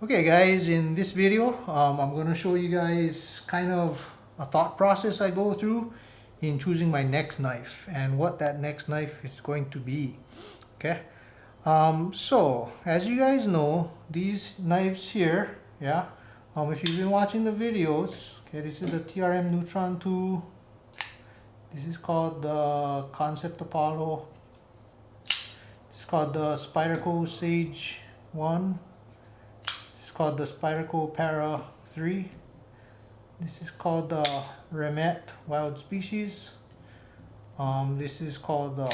Okay guys, in this video I'm going to show you guys kind of a thought process I go through in choosing my next knife and what that next knife is going to be. Okay, so as you guys know, these knives here, yeah, if you've been watching the videos, okay, this is the TRM Neutron 2. This is called the Concept Apollo. It's called the Spyderco Sage 1. It's called the Spyderco Para 3. This is called the Remet Wild Species. This is called the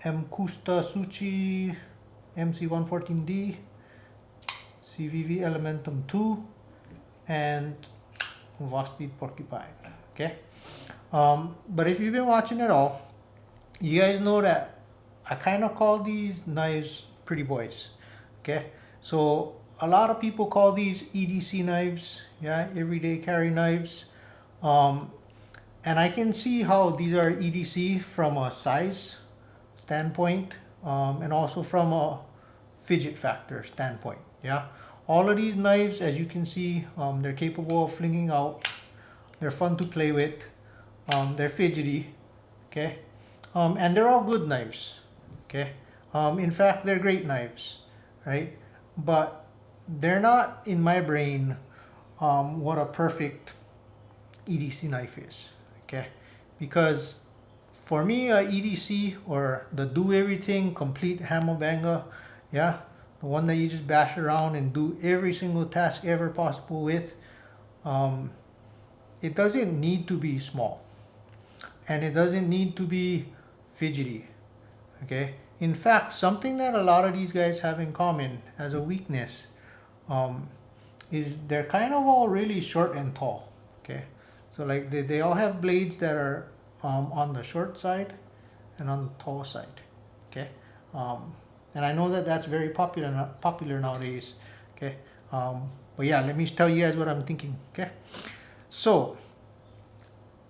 M. Custa Suchi MC114D, CVV Elementum 2, and Vospede Porcupine. Okay, but if you've been watching at all, you guys know that I kind of call these knives pretty boys. Okay, so a lot of people call these EDC knives, yeah, everyday carry knives. And I can see how these are EDC from a size standpoint, and also from a fidget factor standpoint. Yeah, all of these knives, as you can see, they're capable of flinging out. They're fun to play with. They're fidgety. Okay, and they're all good knives. Okay, in fact, they're great knives, right? But they're not in my brain what a perfect EDC knife is. Okay, because for me, EDC, or the do everything complete hammer banger, yeah, the one that you just bash around and do every single task ever possible with, it doesn't need to be small, and it doesn't need to be fidgety. Okay, in fact, something that a lot of these guys have in common as a weakness, is they're kind of all really short and tall. Okay, so like they all have blades that are on the short side and on the tall side. Okay, and I know that that's very popular nowadays. Okay, but yeah, let me tell you guys what I'm thinking. Okay, so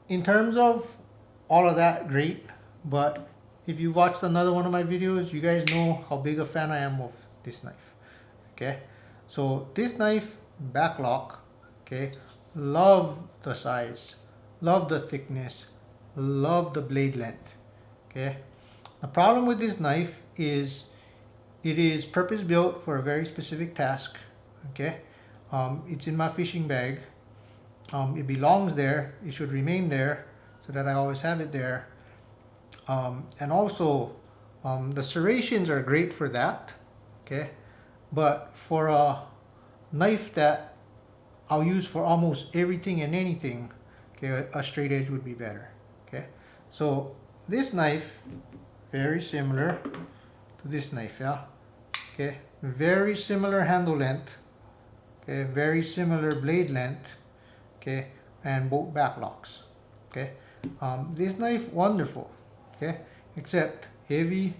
in terms of all of that, great, but if you watched another one of my videos, you guys know how big a fan I am of this knife. Okay, so this knife, backlock, okay, love the size, love the thickness, love the blade length. Okay, the problem with this knife is it is purpose built for a very specific task. Okay, it's in my fishing bag. It belongs there. It should remain there so that I always have it there. And also, the serrations are great for that. Okay, but for a knife that I'll use for almost everything and anything, okay, a straight edge would be better. Okay, so this knife, very similar to this knife, yeah. Okay, very similar handle length. Okay, very similar blade length. Okay, and both backlocks. Okay, this knife, wonderful. Okay, except heavy,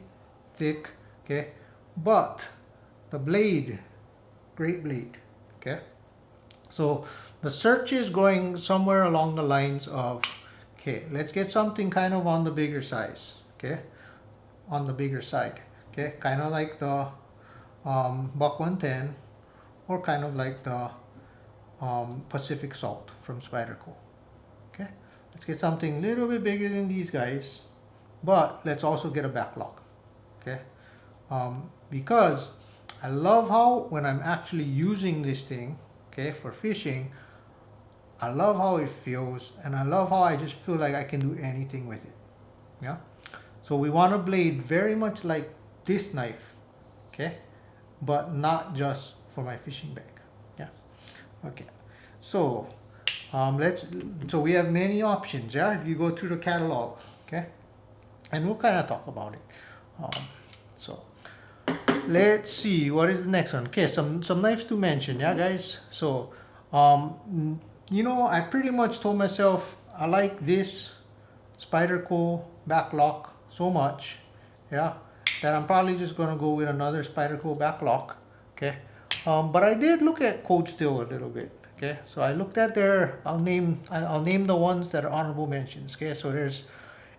thick. Okay, but the blade, great blade. Okay, so the search is going somewhere along the lines of, okay, let's get something kind of on the bigger size. Okay, on the bigger side. Okay, kind of like the Buck 110, or kind of like the Pacific Salt from Spyderco. Okay, let's get something a little bit bigger than these guys, but let's also get a backlock. Okay, because I love how when I'm actually using this thing, okay, for fishing, I love how it feels, and I love how I just feel like I can do anything with it. Yeah, so we want a blade very much like this knife. Okay, but not just for my fishing bag. Yeah, okay, so so we have many options. Yeah, if you go through the catalog. Okay, and we'll kind of talk about it. So let's see, what is the next one? Okay, some knives to mention. Yeah, guys, so you know, I pretty much told myself I like this Spyderco backlock so much, yeah, that I'm probably just gonna go with another Spyderco backlock. Okay, but I did look at Cold Steel a little bit. Okay, so I looked at their, I'll name the ones that are honorable mentions. Okay, so there's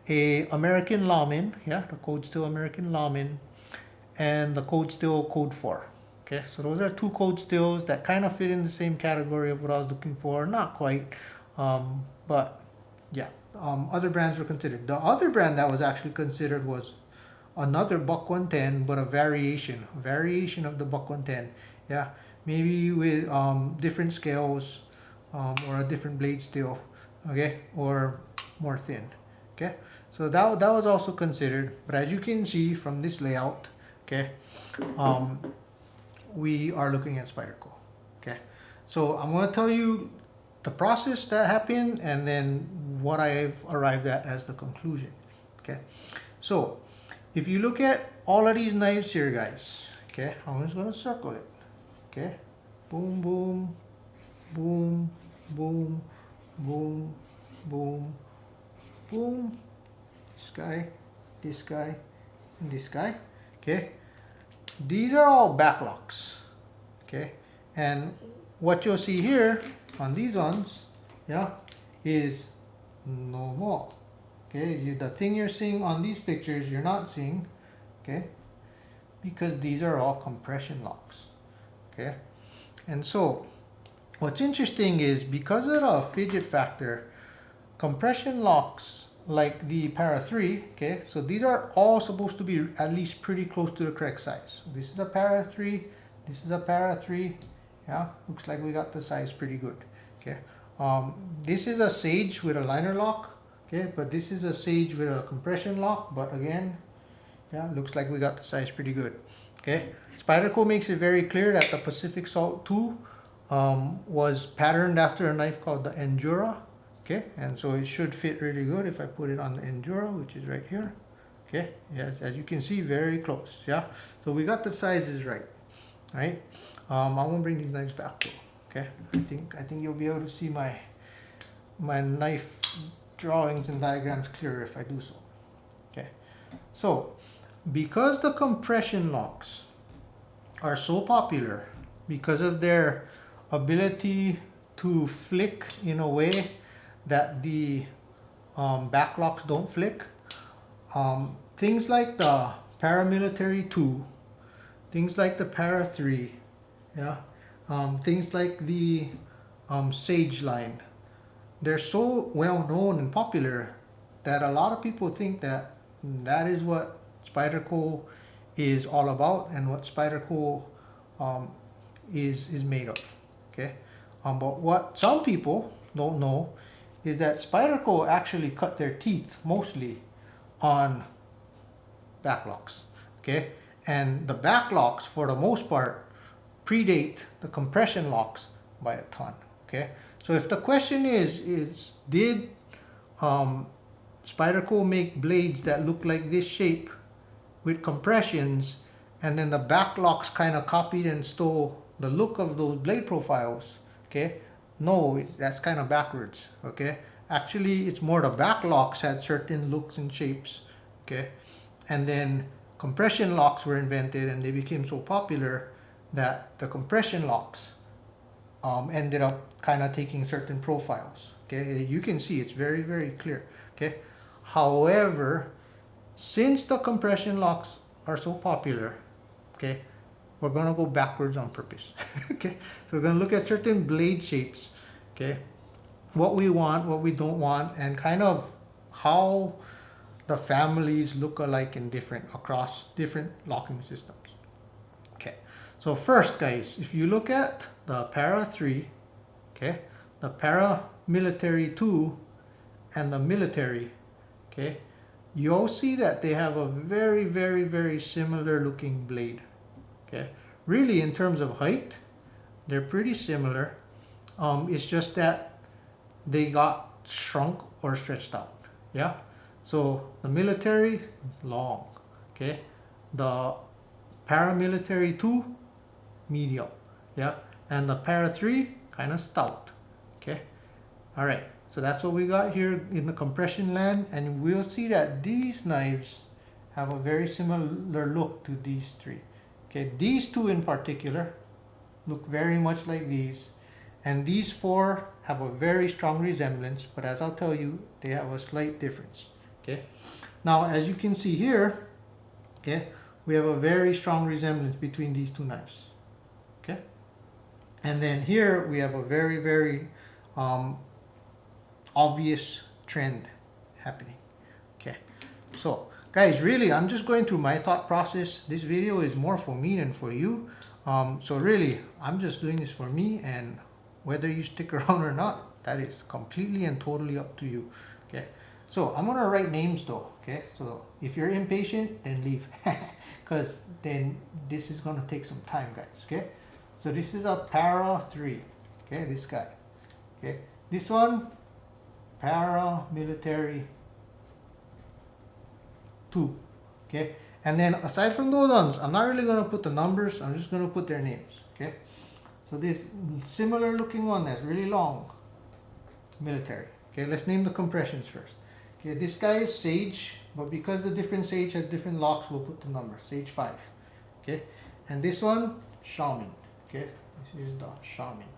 a American Lawman, yeah, the Cold Steel American Lawman, and the Cold Steel Code 4. Okay, so those are two cold stills that kind of fit in the same category of what I was looking for. Not quite, but yeah. Other brands were considered. The other brand that was actually considered was another Buck 110, but a variation of the Buck 110. Yeah, maybe with different scales, or a different blade steel, okay, or more thin. Okay, so that was also considered. But as you can see from this layout, okay, we are looking at Spyderco. Okay, so I'm going to tell you the process that happened and then what I've arrived at as the conclusion. Okay, so if you look at all of these knives here, guys, okay, I'm just going to circle it. Okay, boom, boom, boom, boom, boom, boom, boom. This guy, and this guy. Okay, these are all backlocks. Okay, and what you'll see here on these ones, yeah, is no more. Okay, the thing you're seeing on these pictures, you're not seeing, okay, because these are all compression locks. Okay, and so what's interesting is because of the fidget factor, compression locks like the Para 3, okay, so these are all supposed to be at least pretty close to the correct size. So this is a Para 3, this is a Para 3, yeah, looks like we got the size pretty good. Okay, this is a Sage with a liner lock, okay, but this is a Sage with a compression lock, but again, yeah, looks like we got the size pretty good. Okay, Spyderco makes it very clear that the Pacific Salt 2 was patterned after a knife called the Endura. Okay, and so it should fit really good if I put it on the Endura, which is right here. Okay, yes, as you can see, very close. Yeah, so we got the sizes right. Right, I won't bring these knives back though. Okay, I think you'll be able to see my knife drawings and diagrams clearer if I do so. Okay, so because the compression locks are so popular because of their ability to flick in a way that the backlocks don't flick, things like the Paramilitary 2, things like the Para 3, yeah, things like the Sage line, they're so well known and popular that a lot of people think that that is what Spyderco is all about and what Spyderco is made of. Okay, but what some people don't know is that Spyderco actually cut their teeth mostly on backlocks. Okay, and the backlocks for the most part predate the compression locks by a ton. Okay, so if the question is did Spyderco make blades that look like this shape with compressions, and then the backlocks kind of copied and stole the look of those blade profiles? Okay, no, that's kind of backwards. Okay, actually it's more the backlocks had certain looks and shapes. Okay, and then compression locks were invented and they became so popular that the compression locks ended up kind of taking certain profiles. Okay, you can see it's very, very clear. Okay, however, since the compression locks are so popular, okay, we're gonna go backwards on purpose. Okay, so we're gonna look at certain blade shapes, okay, what we want, what we don't want, and kind of how the families look alike and different across different locking systems. Okay, so first, guys, if you look at the Para 3, okay, the Paramilitary 2, and the Military, okay, you'll see that they have a very, very, very similar looking blade. Okay, really in terms of height, they're pretty similar. It's just that they got shrunk or stretched out. Yeah, so the Military, long. Okay, the Paramilitary 2, medium. Yeah, and the Para 3, kind of stout. Okay, all right, so that's what we got here in the compression land, and we'll see that these knives have a very similar look to these three. Okay, these two in particular look very much like these, and these four have a very strong resemblance, but as I'll tell you, they have a slight difference. Okay, now as you can see here, okay, we have a very strong resemblance between these two knives. And then here we have a very, very obvious trend happening. Okay, so guys, really, I'm just going through my thought process. This video is more for me than for you. So really, I'm just doing this for me, and whether you stick around or not, that is completely and totally up to you. Okay, so I'm gonna write names though. Okay, so if you're impatient, then leave, because then this is gonna take some time, guys. Okay, so this is a para 3. Okay, this guy. Okay, this one paramilitary 2. Okay, and then aside from those ones, I'm not really going to put the numbers, I'm just going to put their names. Okay, so this similar looking one that's really long, military. Okay, let's name the compressions first. Okay, this guy is Sage, but because the different Sage has different locks, we'll put the number Sage 5. Okay, and this one Shaman. Okay, this is the Shaman.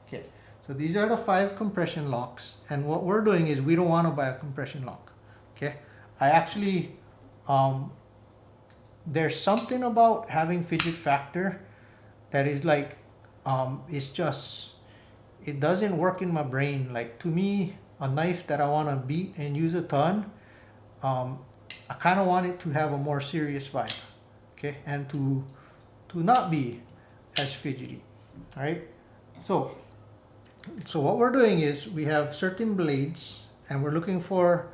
Okay, so these are the 5 compression locks, and what we're doing is we don't want to buy a compression lock. Okay, I actually there's something about having fidget factor that is like it's just, it doesn't work in my brain. Like, to me, a knife that I want to beat and use a ton, I kind of want it to have a more serious vibe. Okay, and to not be as fidgety. All right, so what we're doing is we have certain blades and we're looking for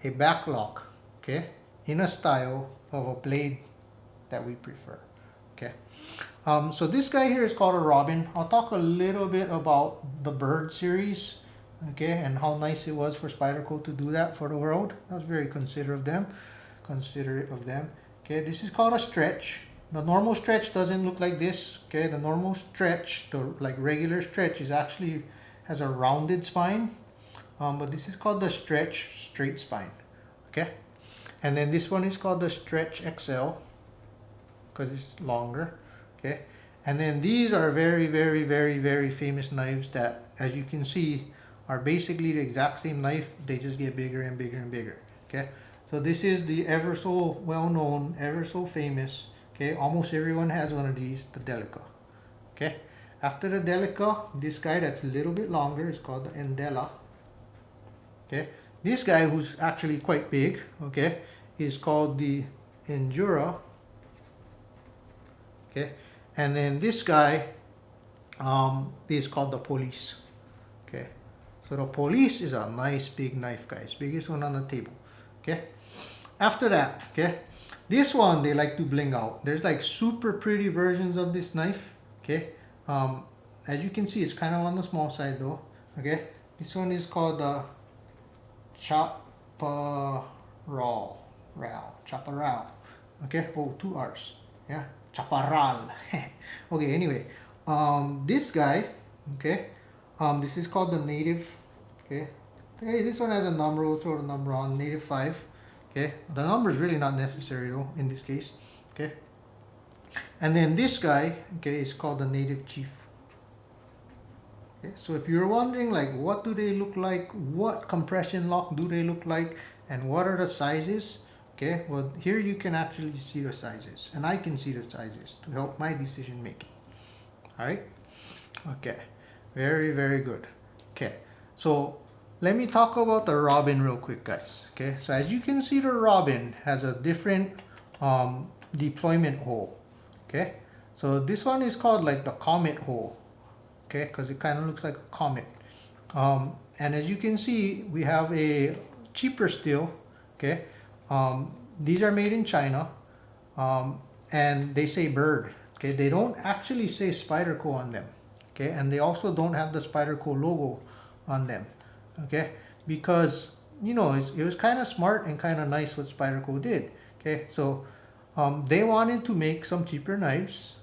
a back lock, okay, in a style of a blade that we prefer. Okay, so this guy here is called a Robin. I'll talk a little bit about the Byrd series, okay, and how nice it was for Spyderco to do that for the world. That was very considerate of them. Okay, this is called a Stretch. The normal Stretch doesn't look like this. Okay, the normal Stretch, the like regular Stretch, is actually has a rounded spine, but this is called the Stretch straight spine. Okay, and then this one is called the Stretch XL because it's longer. Okay, and then these are very, very, very, very famous knives that, as you can see, are basically the exact same knife. They just get bigger and bigger and bigger. Okay, so this is the ever so well known, ever so famous, okay, almost everyone has one of these, the Delica. Okay, after the Delica, this guy that's a little bit longer is called the Endela. Okay, this guy, who's actually quite big, okay, is called the Endura. Okay, and then this guy is called the Police. Okay, so the Police is a nice big knife, guys, biggest one on the table. Okay, after that, okay, this one they like to bling out. There's like super pretty versions of this knife. Okay, as you can see, it's kind of on the small side though. Okay, this one is called the Chaparral. Okay, oh, 2 R's. Yeah, Chaparral. Okay, anyway, this guy, okay, this is called the Native. Okay, hey, this one has a number. We'll throw the number on, Native 5. Okay, the number is really not necessary though in this case. Okay, and then this guy, okay, is called the Native Chief. Okay, so if you're wondering, like, what do they look like, what compression lock do they look like, and what are the sizes, okay, well, here you can actually see the sizes, and I can see the sizes to help my decision making. All right, okay, very, very good. Okay, so let me talk about the Robin real quick, guys. Okay, so as you can see, the Robin has a different deployment hole. Okay, so this one is called like the comet hole. Okay, because it kind of looks like a comet. And as you can see, we have a cheaper steel. Okay, these are made in China, and they say Byrd. Okay, they don't actually say Spyderco on them. Okay, and they also don't have the Spyderco logo on them. Okay, because you know it was kind of smart and kind of nice what Spyderco did. Okay, so they wanted to make some cheaper knives,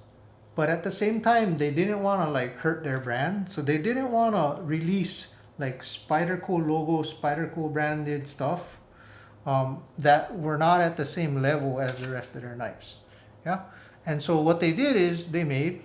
but at the same time they didn't want to like hurt their brand, so they didn't want to release like Spyderco logo, Spyderco branded stuff that were not at the same level as the rest of their knives. Yeah, and so what they did is they made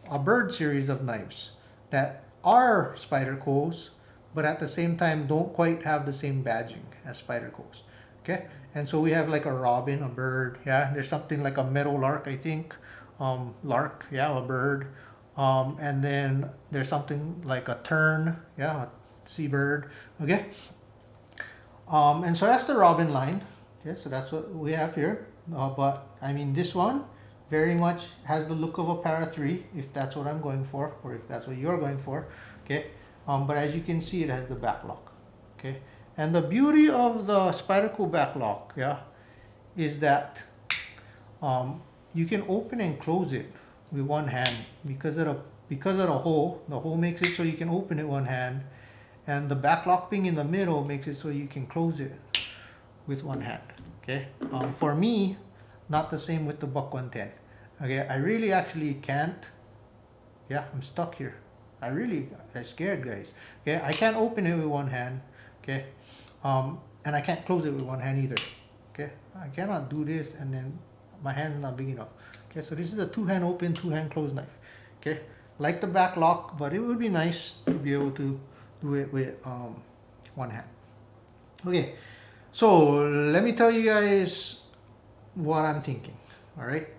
a Byrd series of knives that are Spyderco's, but at the same time don't quite have the same badging as Spyderco's. Okay, and so we have like a Robin, a Byrd, yeah, there's something like a Meadowlark, I think, lark, yeah, a bird. And then there's something like a tern, yeah, a seabird, okay? And so that's the robin line. Okay, so that's what we have here. But I mean, this one very much has the look of a para 3, if that's what I'm going for, or if that's what you're going for. Okay, but as you can see, it has the back lock. Okay, and the beauty of the Spyderco back lock, yeah, is that you can open and close it with one hand because of the hole. The hole makes it so you can open it one hand, and the back lock being in the middle makes it so you can close it with one hand. Okay, for me, not the same with the Buck 110. Okay, I really actually can't. Yeah, I'm stuck here. I'm scared, guys. Okay, I can't open it with one hand. Okay, and I can't close it with one hand either. Okay, I cannot do this and then my hand's not big enough. Okay, so this is a two-hand open, two-hand close knife. Okay, like the back lock, but it would be nice to be able to do it with one hand. Okay, so let me tell you guys what I'm thinking. All right.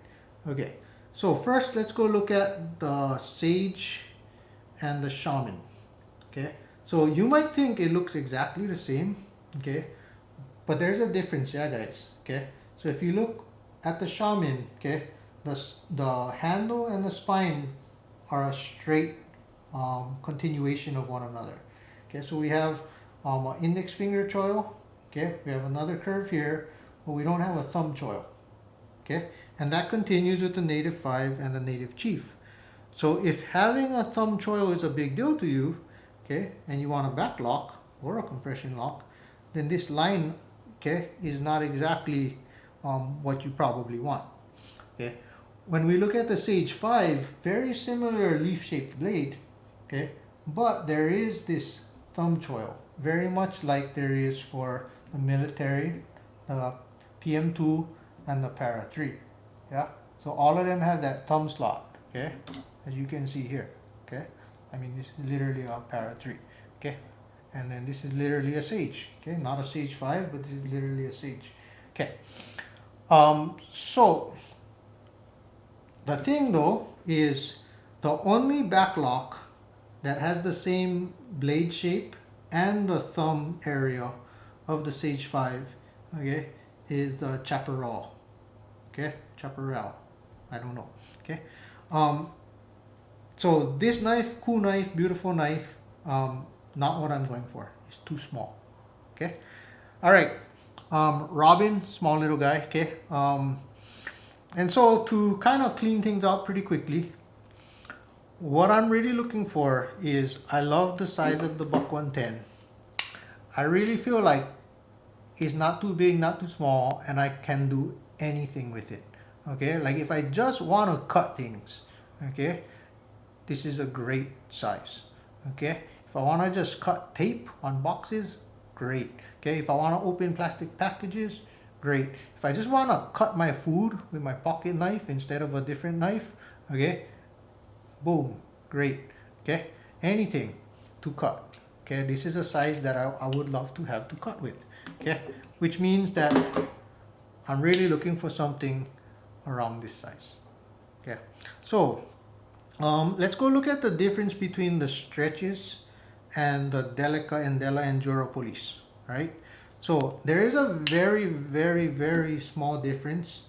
Okay, so first let's go look at the Sage and the Shaman. Okay, so you might think it looks exactly the same. Okay, but there's a difference, yeah, guys. Okay, so if you look at the Shaman, okay, the handle and the spine are a straight continuation of one another. Okay, so we have an index finger choil. Okay, we have another curve here, but we don't have a thumb choil. Okay, and that continues with the Native 5 and the Native Chief. So if having a thumb choil is a big deal to you, okay, and you want a back lock or a compression lock, then this line, okay, is not exactly what you probably want. Okay, when we look at the Sage 5, very similar leaf-shaped blade, okay, but there is this thumb choil, very much like there is for the military, the PM2, and the Para 3. Yeah, so all of them have that thumb slot, okay, as you can see here. Okay, I mean, this is literally a Para 3. Okay, and then this is literally a Sage. Okay, not a Sage 5, but this is literally a Sage. Okay, so the thing though is the only back lock that has the same blade shape and the thumb area of the Sage 5, okay, is the Chaparral. Okay, Chaparral, I don't know. Okay, so this knife, cool knife, beautiful knife, not what I'm going for. It's too small. Okay, all right. Robin, small little guy. Okay, and so to kind of clean things out pretty quickly, what I'm really looking for is, I love the size of the Buck 110. I really feel like it's not too big, not too small, and I can do anything with it. Okay, like if I just want to cut things, okay, this is a great size. Okay, if I want to just cut tape on boxes, great. Okay, if I want to open plastic packages, great. If I just want to cut my food with my pocket knife instead of a different knife, okay, boom, great. Okay, anything to cut. Okay, this is a size that I would love to have to cut with. Okay, which means that I'm really looking for something around this size. Okay, so let's go look at the difference between the Stretches and the Delica, Endela, Endura Police. Right, so there is a very, very, very small difference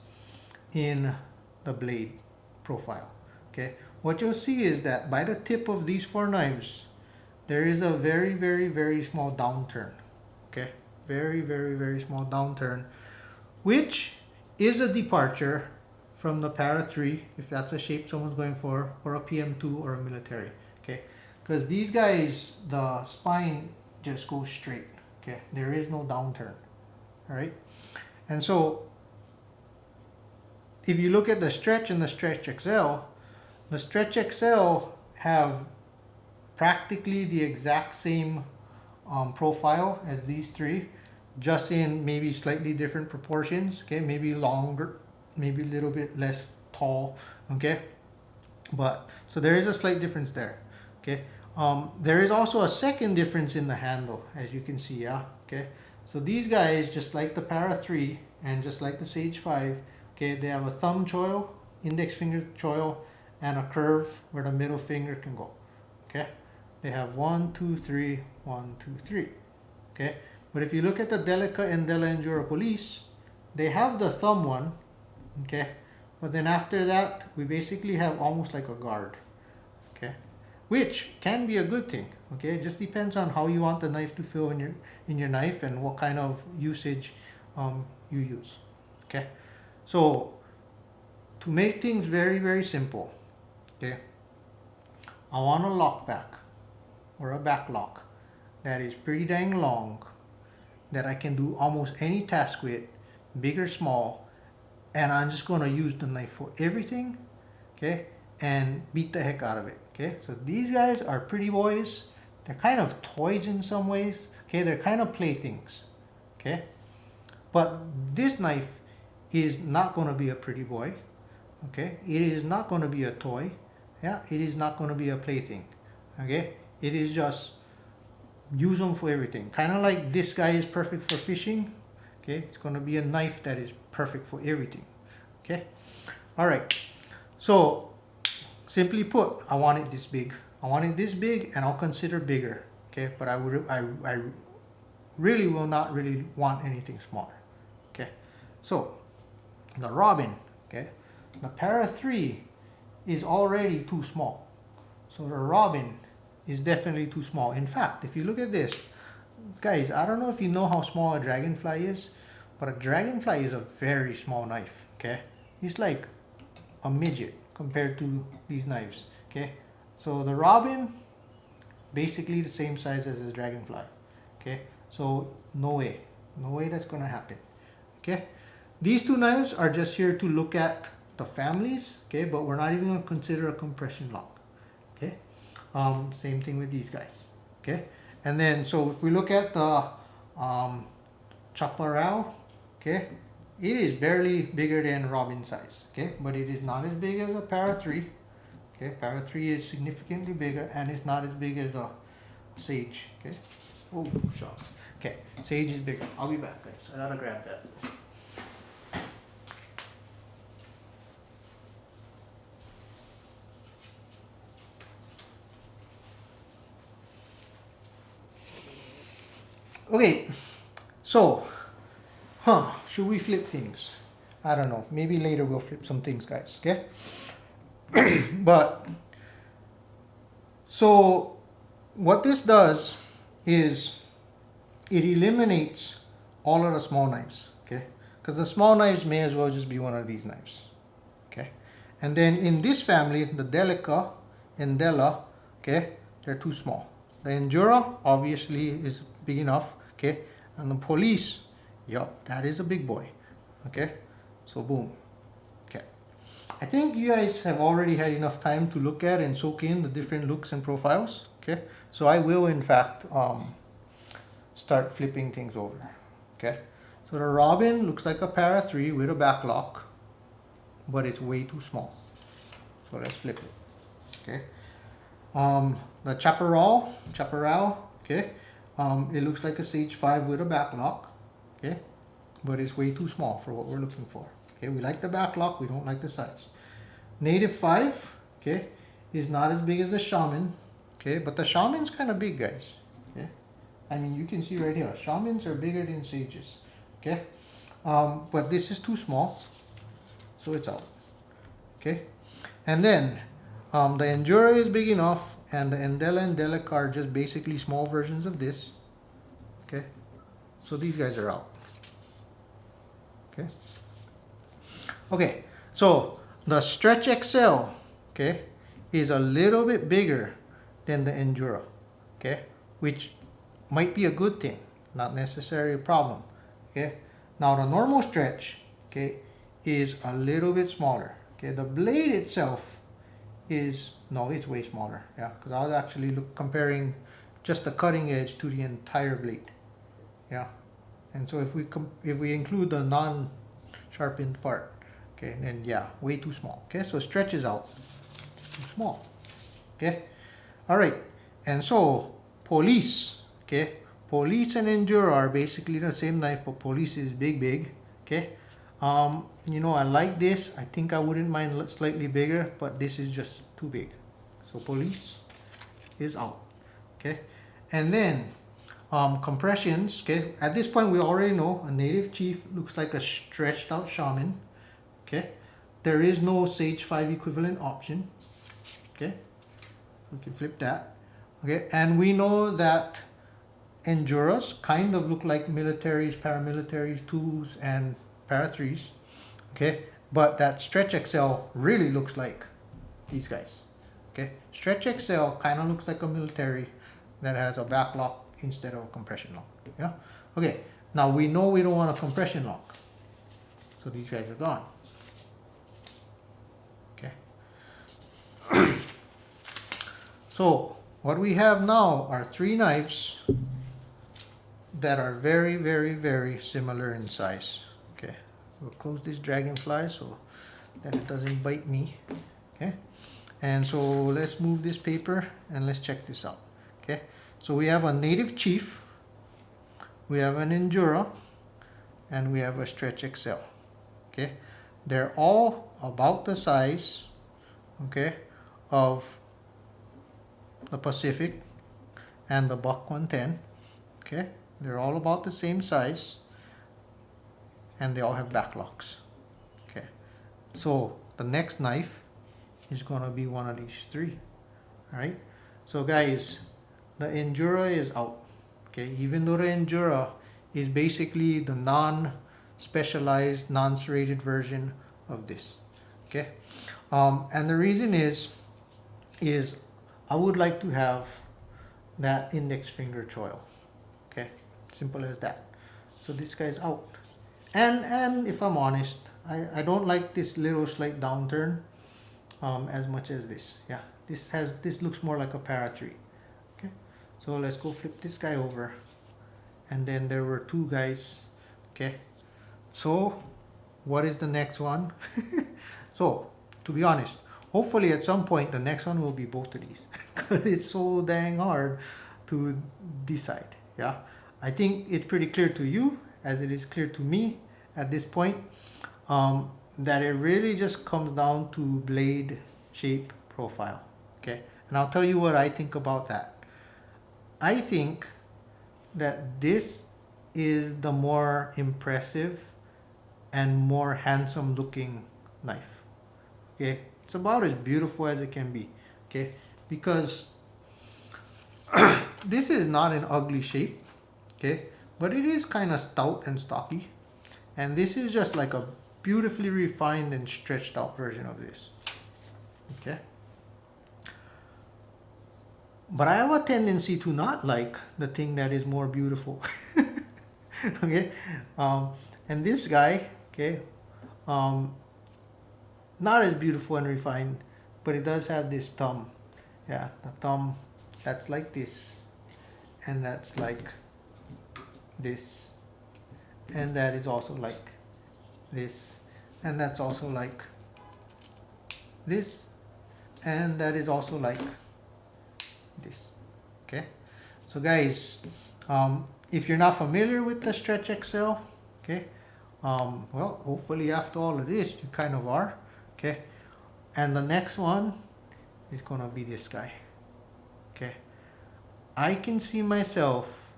in the blade profile. Okay, what you'll see is that by the tip of these four knives, there is a very, very, very small downturn. Okay, very, very, very small downturn, which is a departure from the Para 3, if that's a shape someone's going for, or a PM2 or a military. Okay, because these guys, the spine just goes straight. Okay, there is no downturn. All right, and so if you look at the Stretch and the Stretch XL, the Stretch XL have practically the exact same profile as these three, just in maybe slightly different proportions. Okay, maybe longer, maybe a little bit less tall. Okay, but so there is a slight difference there. Okay, there is also a second difference in the handle, as you can see. Yeah, okay, so these guys, just like the Para 3 and just like the Sage 5, okay, they have a thumb choil index finger choil, and a curve where the middle finger can go. Okay, they have 1, 2, 3, 1, 2, 3. Okay, but if you look at the Delica, Endela, Endura Police, they have the thumb one. Okay, but then after that, we basically have almost like a guard. Okay, which can be a good thing. Okay, it just depends on how you want the knife to feel in your knife and what kind of usage you use. Okay, so to make things very, very simple, okay, I want a lock back or a back lock that is pretty dang long, that I can do almost any task with, big or small, and I'm just going to use the knife for everything, okay, and beat the heck out of it. Okay, so these guys are pretty boys. They're kind of toys in some ways. Okay, they're kind of playthings. Okay, but this knife is not going to be a pretty boy. Okay, it is not going to be a toy. Yeah, it is not going to be a plaything. Okay, it is just use them for everything. Kind of like this guy is perfect for fishing. Okay, it's going to be a knife that is perfect for everything. Okay, all right. So simply put, I want it this big. I want it this big, and I'll consider bigger. Okay, but I really will not really want anything smaller. Okay, so the Robin, okay, the Para 3 is already too small. So the Robin is definitely too small. In fact, if you look at this, guys, I don't know if you know how small a dragonfly is, but a dragonfly is a very small knife. Okay, it's like a midget compared to these knives. Okay, so the Robin, basically the same size as a dragonfly. Okay, so no way that's gonna happen. Okay, these two knives are just here to look at the families. Okay, but we're not even gonna consider a compression lock. Okay, same thing with these guys. Okay, and then so if we look at the Chaparral, okay, it is barely bigger than Robin size. Okay, but it is not as big as a Para 3. Okay, Para 3 is significantly bigger, and it's not as big as a Sage. Okay, oh shucks. Okay, Sage is bigger. I'll be back, guys. I gotta grab that. Okay, so, should we flip things? I don't know. Maybe later we'll flip some things, guys. Okay, but so what this does is it eliminates all of the small knives. Okay, because the small knives may as well just be one of these knives. Okay, and then in this family, the Delica, Endela, okay, they're too small. The Endura obviously is big enough. Okay, and the Police, yup, that is a big boy. Okay, so boom. Okay, I think you guys have already had enough time to look at and soak in the different looks and profiles. Okay, so I will in fact start flipping things over. Okay, so the Robin looks like a Para 3 with a back lock, but it's way too small. So let's flip it. Okay, the Chaparral, okay, it looks like a Sage 5 with a back lock. Okay, but it's way too small for what we're looking for. Okay, we like the back lock, we don't like the size. Native 5, okay, is not as big as the Shaman. Okay, but the Shaman's kind of big, guys. Okay, I mean, you can see right here, Shamans are bigger than Sages. Okay, but this is too small, so it's out. Okay, and then the Endura is big enough, and the Endela and Delica are just basically small versions of this. Okay, so these guys are out. Okay, okay, so the Stretch XL, okay, is a little bit bigger than the Endura. Okay, which might be a good thing, not necessarily a problem. Okay, now the normal Stretch, okay, is a little bit smaller. Okay, the blade itself is, no, it's way smaller. Yeah, because I was actually comparing just the cutting edge to the entire blade. Yeah, and so if we include the non-sharpened part, okay, then yeah, way too small. Okay, so Stretch is out. It's too small. Okay, all right, and so Police. Okay, Police and Endura are basically the same knife, but Police is big. Okay, you know, I like this. I think I wouldn't mind slightly bigger, but this is just too big. So Police is out. Okay, and then compressions. Okay, at this point we already know a Native Chief looks like a stretched out Shaman. Okay, there is no Sage 5 equivalent option. Okay, we can flip that. Okay, and we know that Enduras kind of look like militaries, paramilitaries, 2s, and para 3s. Okay, but that Stretch XL really looks like these guys. Okay, Stretch XL kind of looks like a military that has a back lock instead of a compression lock. Yeah. Okay. Now we know we don't want a compression lock, so these guys are gone. Okay. So what we have now are 3 knives that are very, very, very similar in size. Okay. We'll close this dragonfly so that it doesn't bite me. Okay. And so let's move this paper and let's check this out. Okay, so we have a Native Chief, we have an Endura, and we have a Stretch XL. Okay, they're all about the size, okay, of the Pacific and the Buck 110. Okay, they're all about the same size, and they all have backlocks. Okay, so the next knife is going to be one of these 3. All right, so guys, the Endura is out. Okay, even though the Endura is basically the non-specialized, non-serrated version of this. Okay, and the reason is I would like to have that index finger choil. Okay, simple as that. So this guy's out. And if I'm honest, I don't like this little slight downturn as much as this. Yeah, this looks more like a para 3. Okay, so let's go flip this guy over. And then there were 2 guys. Okay, so what is the next one? So to be honest, hopefully at some point the next one will be both of these, because it's so dang hard to decide. Yeah, I think it's pretty clear to you as it is clear to me at this point, that it really just comes down to blade shape profile. Okay, and I'll tell you what I think about that. I think that this is the more impressive and more handsome looking knife. Okay, it's about as beautiful as it can be. Okay, because this is not an ugly shape. Okay, but it is kind of stout and stocky, and this is just like a beautifully refined and stretched out version of this. Okay, but I have a tendency to not like the thing that is more beautiful. Okay, and this guy, okay, not as beautiful and refined, but it does have this thumb. Yeah, the thumb that's like this, and that's like this, and that is also like this, and that's also like this, and that is also like this. Okay, so guys, if you're not familiar with the Stretch XL, okay, well, hopefully after all of this you kind of are. Okay, and the next one is gonna be this guy. Okay, I can see myself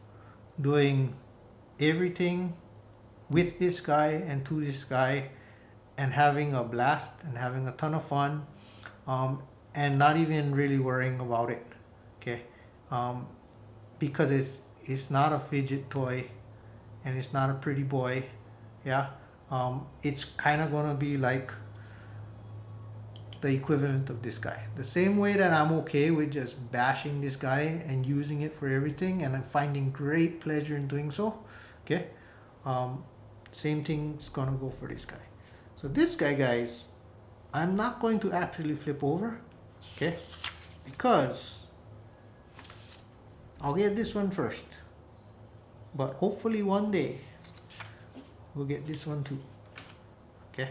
doing everything with this guy and to this guy and having a blast and having a ton of fun, and not even really worrying about it. Okay, because it's not a fidget toy and it's not a pretty boy. Yeah, it's kind of gonna be like the equivalent of this guy. The same way that I'm okay with just bashing this guy and using it for everything, and I'm finding great pleasure in doing so. Okay, same thing's gonna go for this guy. So this guy, guys, I'm not going to actually flip over. Okay, because I'll get this one first, but hopefully one day we'll get this one too. Okay,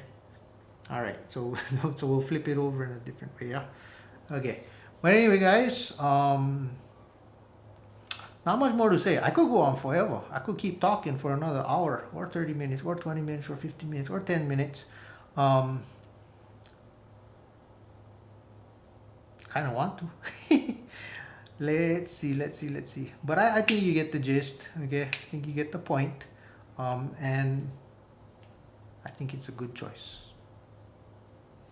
all right, so so we'll flip it over in a different way. Yeah, okay, but anyway, guys, not much more to say. I could go on forever. I could keep talking for another hour or 30 minutes or 20 minutes or 15 minutes or 10 minutes, Um, kind of want to. Let's see. But I think you get the gist. Okay, I think you get the point. And I think it's a good choice.